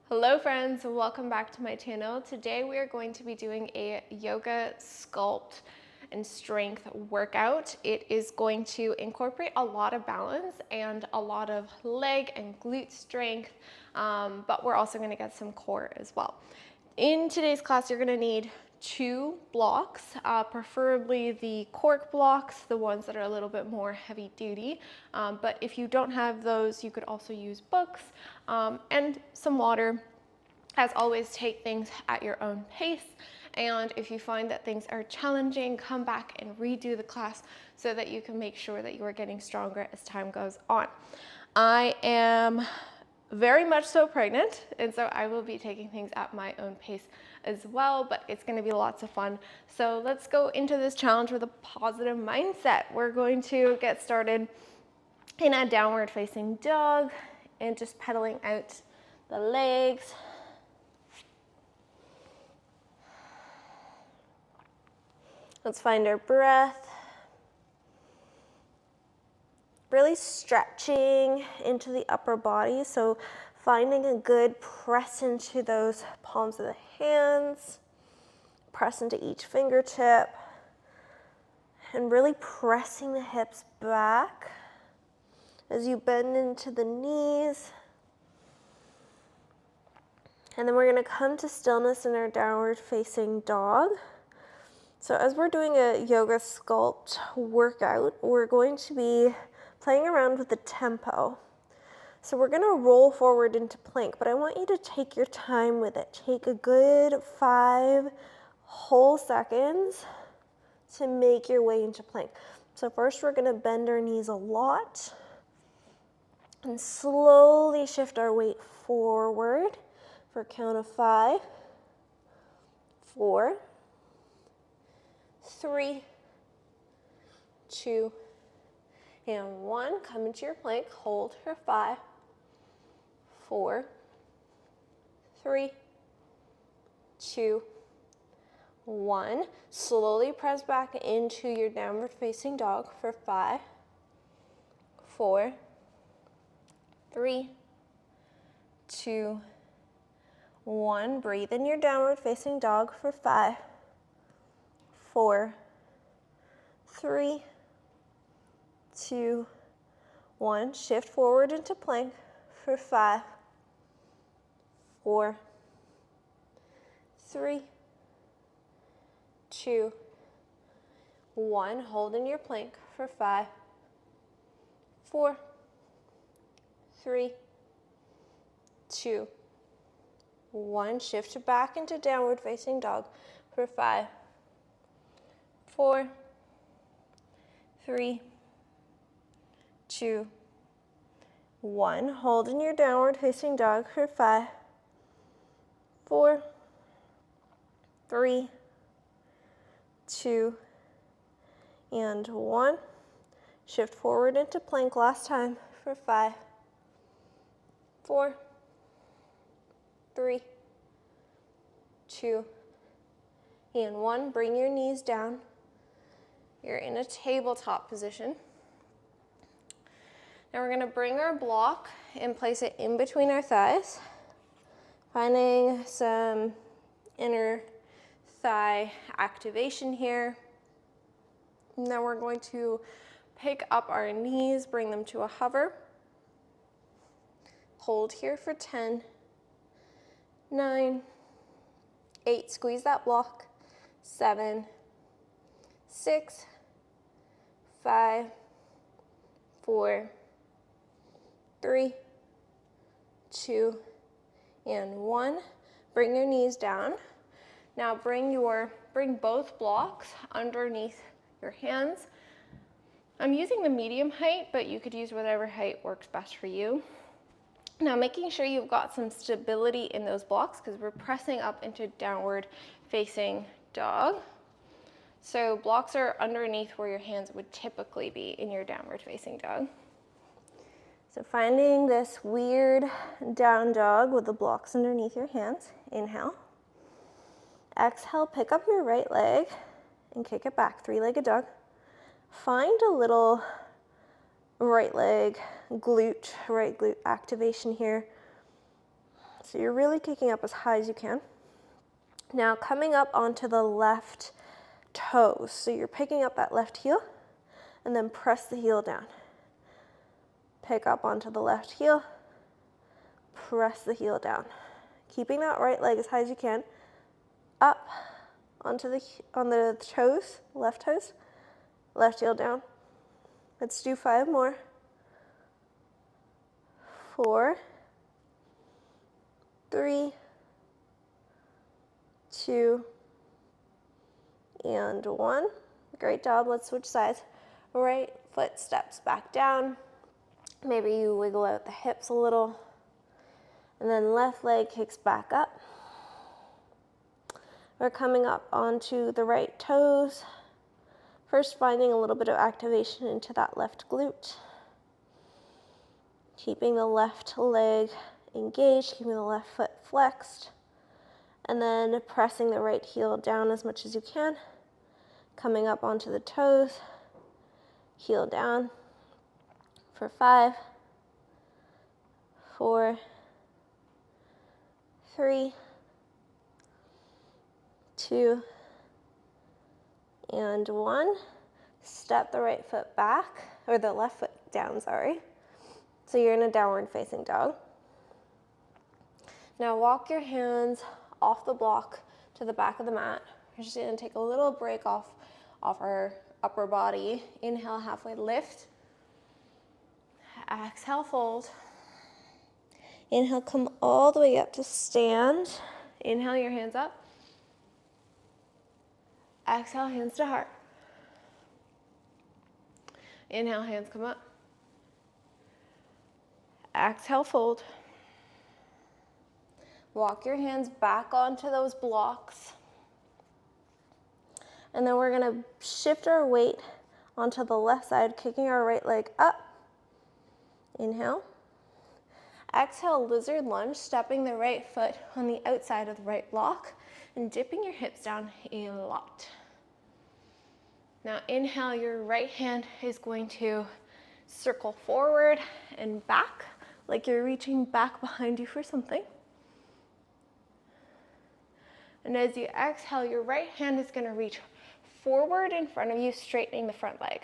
Hello friends, welcome back to my channel. Today we are going to be doing a yoga sculpt and strength workout. It is going to incorporate a lot of balance and a lot of leg and glute strength, but we're also going to get some core as well. In today's class, you're going to need two blocks, preferably the cork blocks, the ones that are a little bit more heavy duty. But if you don't have those, you could also use books and some water. As always, take things at your own pace. And if you find that things are challenging, come back and redo the class so that you can make sure that you are getting stronger as time goes on. I am very much so pregnant, and so I will be taking things at my own pace as well, but it's going to be lots of fun. So let's go into this challenge with a positive mindset. We're going to get started in a downward facing dog and just pedaling out the legs. Let's find our breath. Really stretching into the upper body, so finding a good press into those palms of the hands, press into each fingertip, and really pressing the hips back as you bend into the knees. And then we're going to come to stillness in our downward facing dog. So as we're doing a yoga sculpt workout, we're going to be playing around with the tempo. So we're going to roll forward into plank, but I want you to take your time with it. Take a good 5 whole seconds to make your way into plank. So first we're going to bend our knees a lot and slowly shift our weight forward for a count of 5, 4, 3, 2, and 1. Come into your plank. Hold for 5, 4, 3, 2, 1. Slowly press back into your downward facing dog for 5, 4, 3, 2, 1. Breathe in your downward facing dog for 5, 4, 3, 2, 1. Shift forward into plank for 5, 4, 3, 2, 1. Hold in your plank for 5, 4, 3, 2, 1. Shift back into downward facing dog for 5, 4, 3, 2, 1. Hold in your downward facing dog for 5, 4, 3, 2, and 1. Shift forward into plank last time for 5, 4, 3, 2, and 1. Bring your knees down. You're in a tabletop position. Now we're going to bring our block and place it in between our thighs, finding some inner thigh activation here. Now we're going to pick up our knees, bring them to a hover. Hold here for 10, 9, 8, squeeze that block, 7, 6, 5, 4, 3, 2, and 1. Bring your knees down. Now bring both blocks underneath your hands. I'm using the medium height, but you could use whatever height works best for you. Now making sure you've got some stability in those blocks because we're pressing up into downward facing dog. So blocks are underneath where your hands would typically be in your downward facing dog. So finding this weird down dog with the blocks underneath your hands. Inhale. Exhale, pick up your right leg and kick it back, 3-legged dog. Find a little right leg glute, right glute activation here. So you're really kicking up as high as you can. Now coming up onto the left toes. So you're picking up that left heel and then press the heel down. Pick up onto the left heel, press the heel down. Keeping that right leg as high as you can. Up onto on the toes, left toes, left heel down. Let's do 5 more. 4, 3, 2, and 1. Great job. Let's switch sides. Right foot steps back down. Maybe you wiggle out the hips a little. And then left leg kicks back up. We're coming up onto the right toes. First, finding a little bit of activation into that left glute. Keeping the left leg engaged, keeping the left foot flexed. And then pressing the right heel down as much as you can. Coming up onto the toes. Heel down for 5, 4, 3, 2, and 1. Step the right foot back, or the left foot down, sorry. So you're in a downward facing dog. Now walk your hands off the block to the back of the mat. We're just gonna take a little break off our upper body. Inhale, halfway lift. Exhale, fold. Inhale, come all the way up to stand. Inhale, your hands up. Exhale, hands to heart. Inhale, hands come up. Exhale, fold. Walk your hands back onto those blocks. And then we're gonna shift our weight onto the left side, kicking our right leg up. Inhale. Exhale, lizard lunge, stepping the right foot on the outside of the right block and dipping your hips down a lot. Now inhale, your right hand is going to circle forward and back, like you're reaching back behind you for something. And as you exhale, your right hand is gonna reach forward in front of you, straightening the front leg.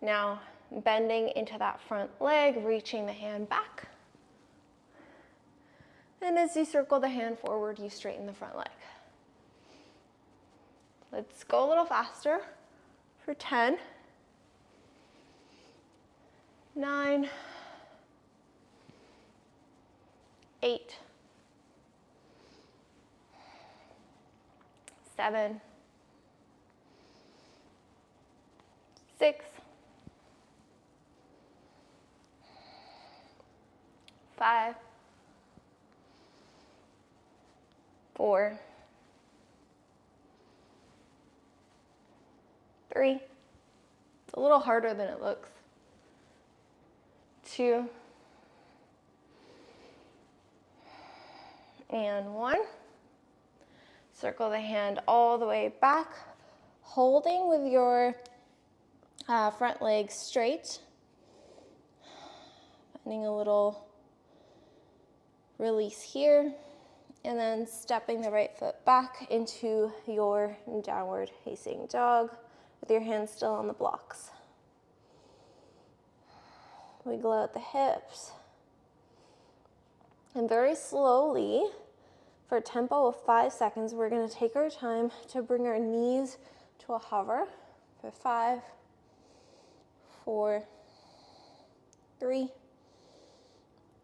Now, bending into that front leg, reaching the hand back. And as you circle the hand forward, you straighten the front leg. Let's go a little faster for 10, 9, 8, 7, 6, 5, 4, 3. It's a little harder than it looks. 2, and 1. Circle the hand all the way back, holding with your front leg straight. Finding a little release here, and then stepping the right foot back into your downward facing dog with your hands still on the blocks. Wiggle out the hips. And very slowly, for a tempo of 5 seconds, we're going to take our time to bring our knees to a hover for 5, 4, 3,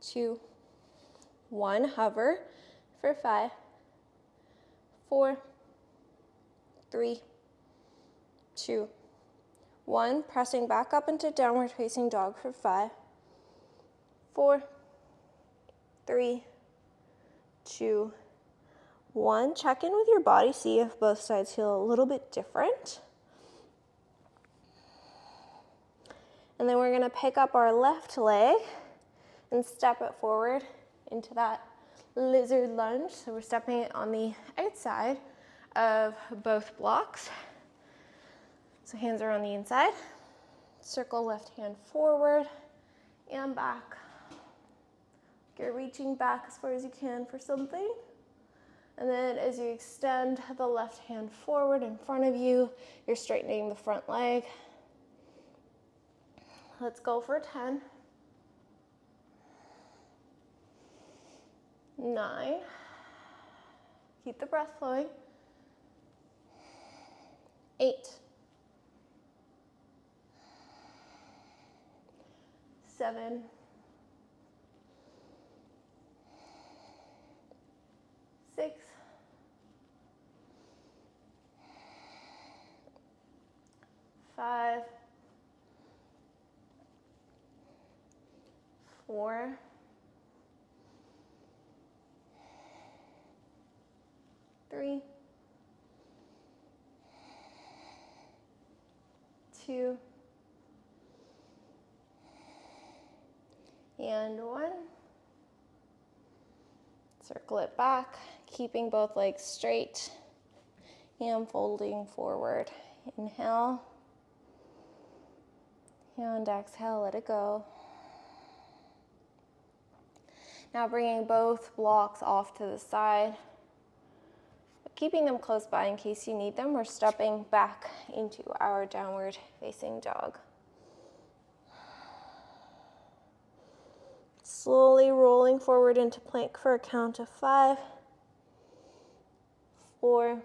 2, 1. Hover for 5, 4, 3, 2, 1. Pressing back up into downward facing dog for 5, 4, 3, 2, 1. Check in with your body, see if both sides feel a little bit different. And then we're going to pick up our left leg and step it forward into that lizard lunge. So we're stepping it on the outside of both blocks. So hands are on the inside. Circle left hand forward and back. You're reaching back as far as you can for something. And then as you extend the left hand forward in front of you, you're straightening the front leg. Let's go for 10. 9. Keep the breath flowing. 8. 7. 6. 5. 4. 3. 2. And 1. Circle it back, keeping both legs straight and folding forward. Inhale and exhale, let it go. Now bringing both blocks off to the side, but keeping them close by in case you need them. We're stepping back into our downward facing dog. Slowly rolling forward into plank for a count of 5, 4,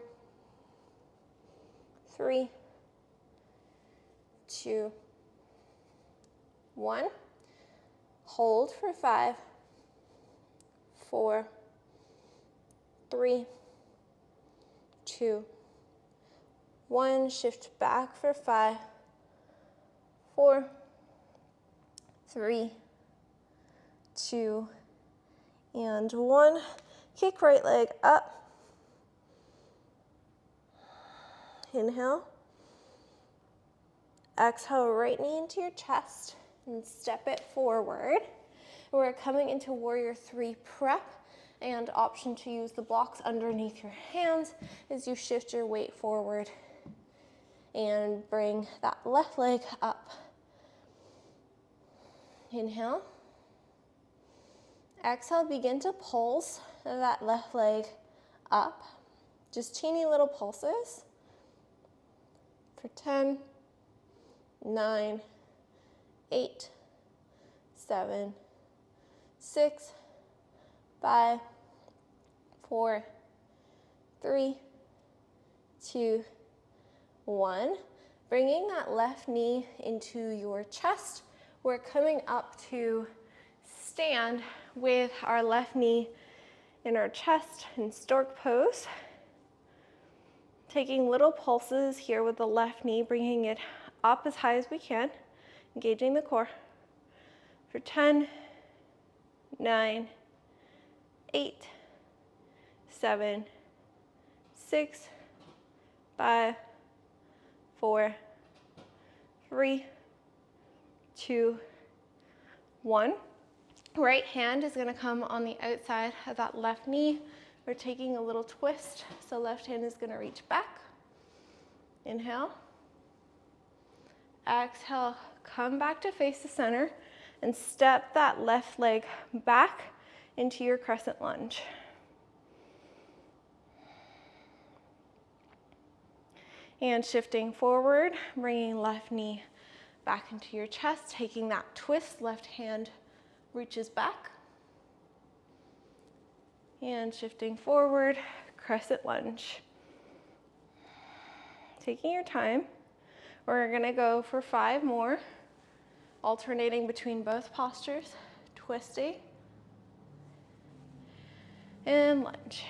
3, 2, 1. Hold for 5, 4, 3, 2, 1. Shift back for 5, 4, 3, 2, and 1. Kick right leg up. Inhale. Exhale, right knee into your chest and step it forward. We're coming into warrior 3 prep, and option to use the blocks underneath your hands as you shift your weight forward and bring that left leg up. Inhale. Exhale, begin to pulse that left leg up. Just teeny little pulses for 10, 9, 8, 7, 6, 5, 4, 3, 2, 1. Bringing that left knee into your chest. We're coming up to stand with our left knee in our chest in stork pose. Taking little pulses here with the left knee, bringing it up as high as we can, engaging the core for 10, 9, 8, 7, 6, 5, 4, 3, 2, 1. Right hand is going to come on the outside of that left knee. We're taking a little twist, so left hand is going to reach back. Inhale. Exhale, come back to face the center and step that left leg back into your crescent lunge. And shifting forward, bringing left knee back into your chest, taking that twist, left hand reaches back. And shifting forward, crescent lunge. Taking your time, we're gonna go for 5 more, alternating between both postures, twisting and lunge.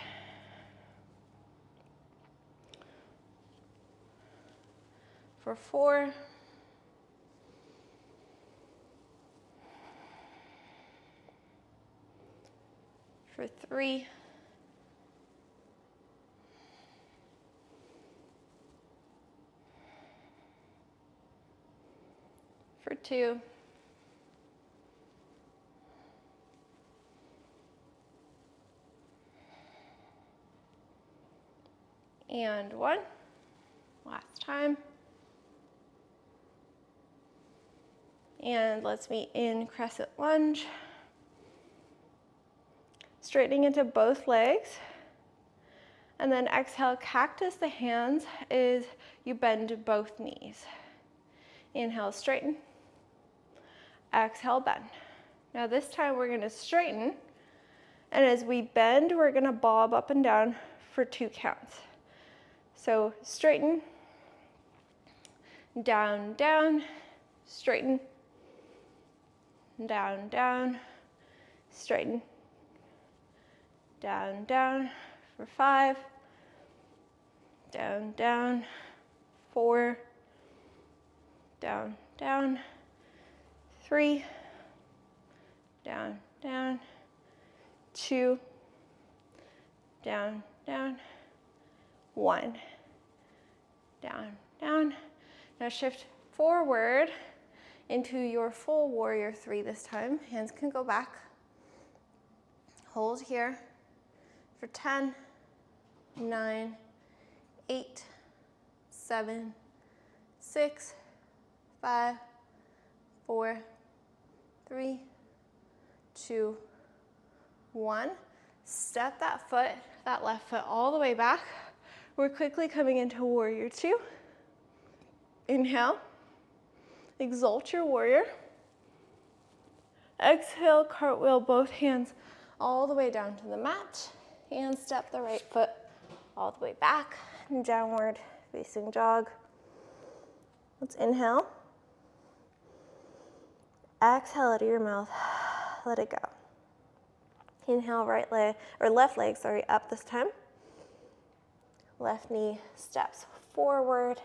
For 4, for 3, for 2, and 1. Last time. And let's meet in crescent lunge. straightening into both legs. And then exhale, cactus the hands is you bend both knees. Inhale, straighten. Exhale, bend. Now this time we're gonna straighten, and as we bend, we're gonna bob up and down for 2 counts. So straighten, down, down, straighten, down, down, straighten, down, down for 5, down, down, 4, down, down, 3, down, down, 2, down, down, 1, down, down. Now shift forward into your full warrior 3 this time. Hands can go back. Hold here for 10, 9, 8, 7, 6, 5, 4, 3, 2, 1. Step that foot, that left foot all the way back. We're quickly coming into warrior 2. Inhale, exalt your warrior. Exhale, cartwheel both hands all the way down to the mat, and step the right foot all the way back, downward facing jog. Let's inhale. Exhale out of your mouth, let it go. Inhale, right leg, or left leg, sorry, up this time. Left knee steps forward.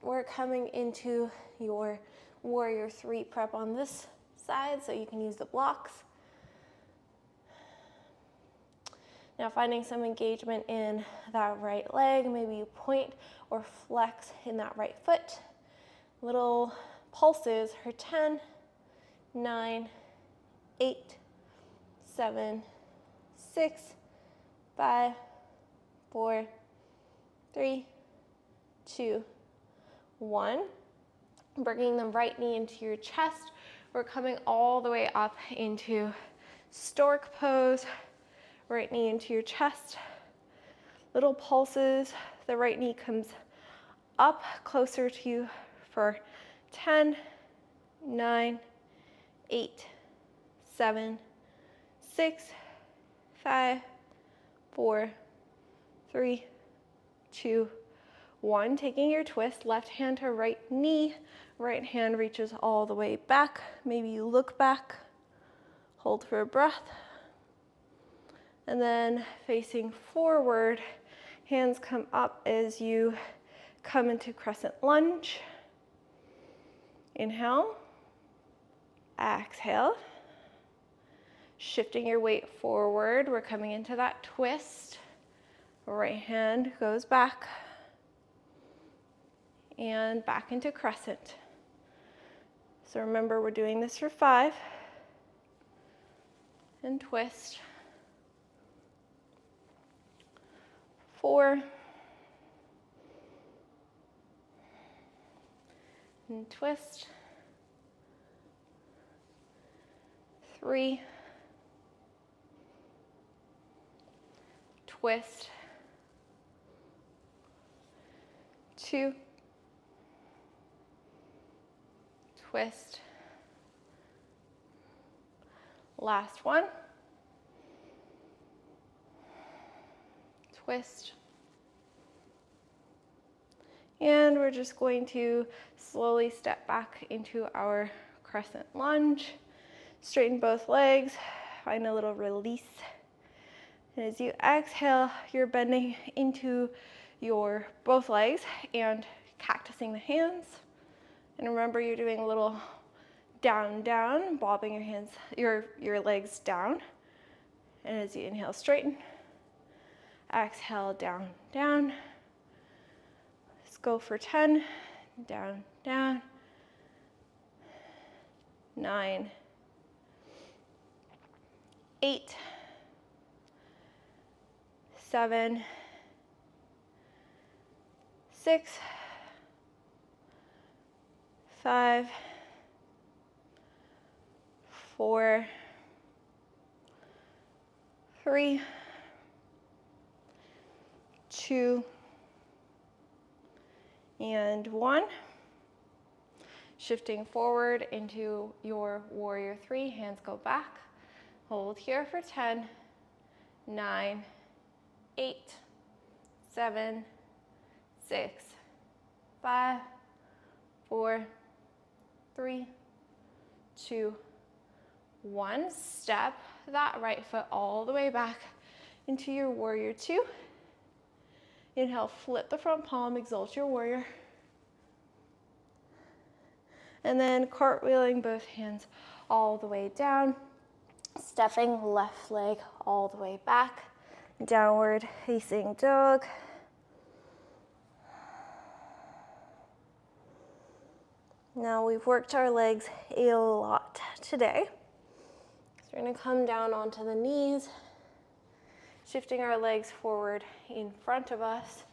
We're coming into your warrior 3 prep on this side, so you can use the blocks. Now finding some engagement in that right leg, maybe you point or flex in that right foot. Little pulses for 10, 9, 8, 7, 6, 5, 4, 3, 2, 1. Bringing the right knee into your chest. We're coming all the way up into stork pose. Right knee into your chest. Little pulses. The right knee comes up closer to you for 10, 9, 8, 7, 6, 5, 4, 3, 2, 1. Taking your twist, left hand to right knee, right hand reaches all the way back. Maybe you look back, hold for a breath. And then facing forward, hands come up as you come into crescent lunge. Inhale, exhale. Shifting your weight forward, we're coming into that twist. Right hand goes back and back into crescent. So remember, we're doing this for 5 and twist. 4 and twist. 3, twist. 2, twist. Last one. Twist. And we're just going to slowly step back into our crescent lunge. Straighten both legs, find a little release. And as you exhale, you're bending into your both legs and cactusing the hands. And remember, you're doing a little down, down, bobbing your hands, your legs down. And as you inhale, straighten. Exhale, down, down. Let's go for 10. Down, down. 9, 8, 7, 6, 5, 4, 3, 2, and 1. Shifting forward into your warrior 3, hands go back. Hold here for 10, 9, 8, 7, 6, 5, 4, 3, 2, 1. Step that right foot all the way back into your warrior 2. Inhale, flip the front palm, exalt your warrior. And then cartwheeling both hands all the way down, stepping left leg all the way back, downward facing dog. Now we've worked our legs a lot today. So we're gonna come down onto the knees, shifting our legs forward in front of us.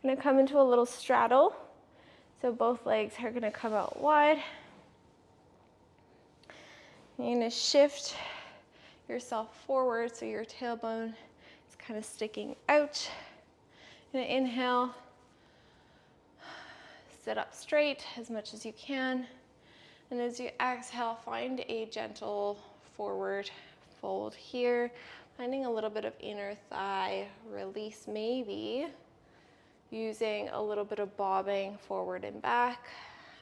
We're gonna come into a little straddle. So both legs are gonna come out wide. You're gonna shift yourself forward so your tailbone is kind of sticking out. You're gonna inhale, sit up straight as much as you can. And as you exhale, find a gentle forward fold here, finding a little bit of inner thigh release, maybe using a little bit of bobbing forward and back.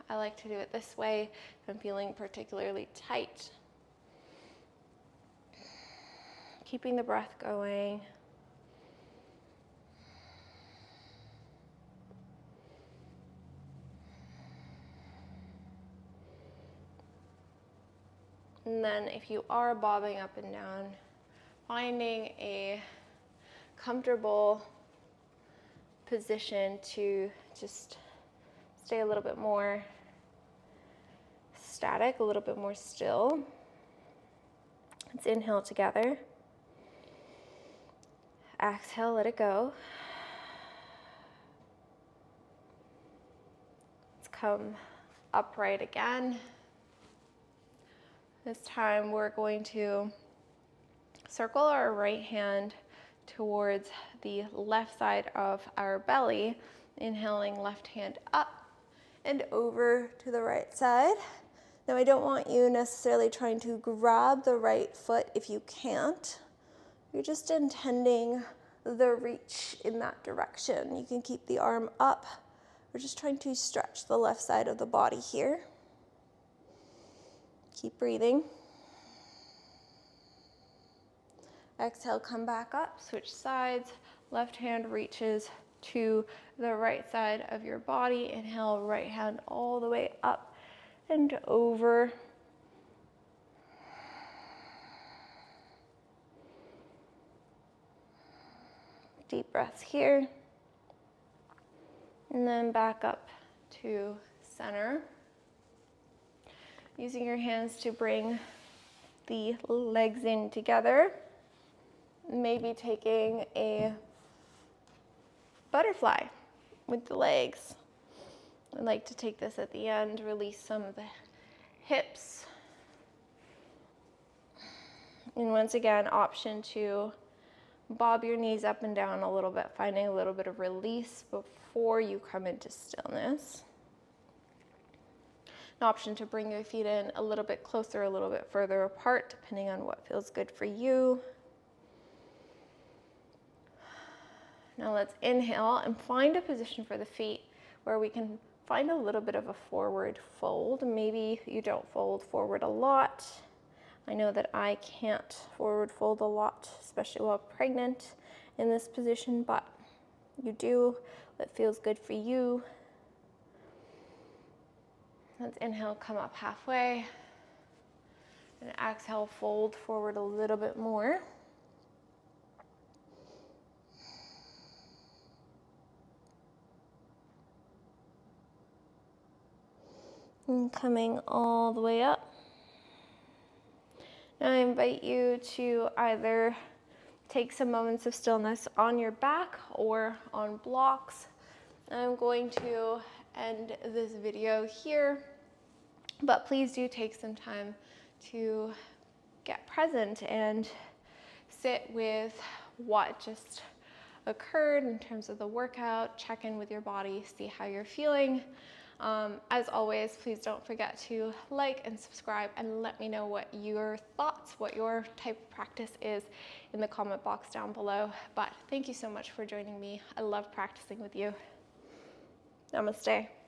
I like to do it this way if I'm feeling particularly tight. Keeping the breath going. And then if you are bobbing up and down, finding a comfortable position to just stay a little bit more static, a little bit more still. Let's inhale together. Exhale, let it go. Let's come upright again. This time we're going to circle our right hand towards the left side of our belly, inhaling left hand up and over to the right side. Now I don't want you necessarily trying to grab the right foot if you can't. You're just intending the reach in that direction. You can keep the arm up. We're just trying to stretch the left side of the body here. Keep breathing. Exhale, come back up, switch sides. Left hand reaches to the right side of your body. Inhale, right hand all the way up and over. Deep breaths here. And then back up to center. Using your hands to bring the legs in together. Maybe taking a butterfly with the legs. I like to take this at the end, release some of the hips. And once again, option to bob your knees up and down a little bit, finding a little bit of release before you come into stillness. An option to bring your feet in a little bit closer, a little bit further apart, depending on what feels good for you. Now let's inhale and find a position for the feet where we can find a little bit of a forward fold. Maybe you don't fold forward a lot. I know that I can't forward fold a lot, especially while pregnant in this position, but you do what feels good for you. Let's inhale, come up halfway. And exhale, fold forward a little bit more. And coming all the way up. Now I invite you to either take some moments of stillness on your back or on blocks. I'm going to end this video here, but please do take some time to get present and sit with what just occurred in terms of the workout. Check in with your body, see how you're feeling. As always, please don't forget to like and subscribe and let me know what your thoughts, what your type of practice is in the comment box down below. But thank you so much for joining me. I love practicing with you. Namaste.